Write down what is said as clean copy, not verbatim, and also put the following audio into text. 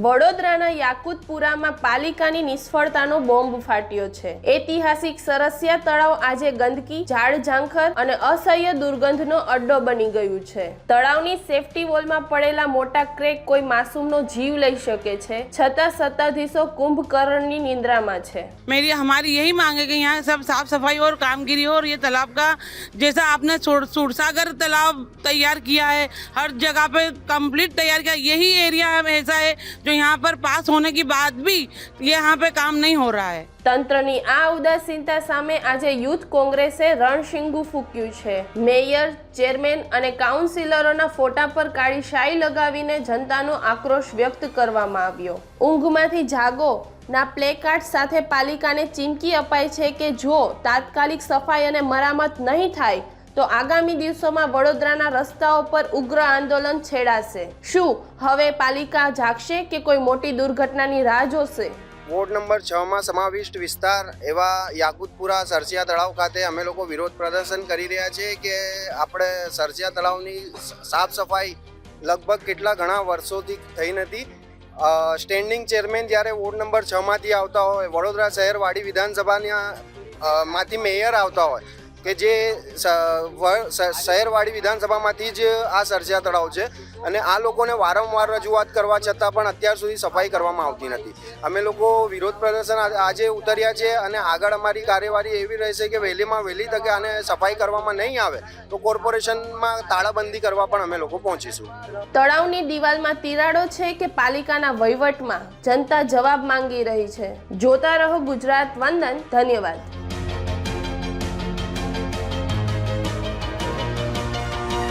વડોદરાના યાકુતપુરામાં પાલિકાની નિષ્ફળતાનો બોમ્બ ફાટ્યો છે। ઐતિહાસિક સરસિયા તળાવ આજે ગંદકી, ઝાડ ઝાંખર અને અસહ્ય દુર્ગંધનો અડ્ડો બની ગયું છે। તળાવની સેફટી વોલમાં પડેલા મોટા ક્રેક કોઈ માસૂમનો જીવ લઈ શકે છે, છતાં સત્તાધીશો કુંભકર્ણની નિંદ્રામાં છે। हमारी यही मांग है कि यहाँ सब साफ सफाई और कामगिरी हो और ये तालाब का जैसा आपने सूरसागर तालाब तैयार किया है, हर जगह पे कंप्लीट तैयार किया, यही एरिया ऐसा है जो यहाँ पर पास होने के बाद भी ये यहाँ पे काम नहीं हो रहा है। તંત્રની આ ઉદાસીનતા સામે આજે યુથ કોંગ્રેસે રણશીંગું ફૂક્યું છે। મેયર, ચેરમેન અને કાઉન્સિલરોના ફોટા પર કાળી શાઈ લગાવીને જનતાનો આક્રોશ વ્યક્ત કરવામાં આવ્યો। ઊંઘમાંથી જાગો ના પ્લેકાર્ડ સાથે પાલિકાને ચીમકી અપાઈ છે કે જો તાત્કાલિક સફાઈ અને મરામત નહીં થાય તો આગામી દિવસોમાં વડોદરાના રસ્તાઓ પર ઉગ્ર આંદોલન છેડાશે। શું હવે પાલિકા જાગશે કે કોઈ મોટી દુર્ઘટનાની રાહ જોશે? વોર્ડ નંબર 6 માં સમાવિષ્ટ વિસ્તાર એવા યાકુતપુરા સરસિયા તળાવ ખાતે અમે લોકો વિરોધ પ્રદર્શન કરી રહ્યા છીએ કે આપણે સરસિયા તળાવની સાફ સફાઈ લગભગ કેટલા ઘણા વર્ષોથી થઈ નથી। સ્ટેન્ડિંગ ચેરમેન જ્યારે વોર્ડ નંબર 6 માંથી આવતા હોય, વડોદરા શહેર વાડી વિધાનસભાના માંથી મેયર આવતા હોય કે જે શહેરવાડી વિધાનસભામાંથી જ આ સરસિયા તળાવ છે અને આ લોકોને વારંવાર રજૂઆત કરવા છતાં પણ અત્યાર સુધી સફાઈ કરવામાં આવતી નથી। અમે લોકો વિરોધ પ્રદર્શન આજે ઉતર્યા છે અને આગળ અમારી કાર્યવાહી એવી રહેશે કે વહેલીમાં વહેલી તકે આને સફાઈ કરવામાં નહીં આવે તો કોર્પોરેશનમાં તાળાબંધી કરવા પણ અમે લોકો પહોંચીશું। તળાવની દિવાલમાં તિરાડો છે કે પાલિકાના વહીવટમાં? જનતા જવાબ માંગી રહી છે। જોતા રહો ગુજરાત વંદન। ધન્યવાદ।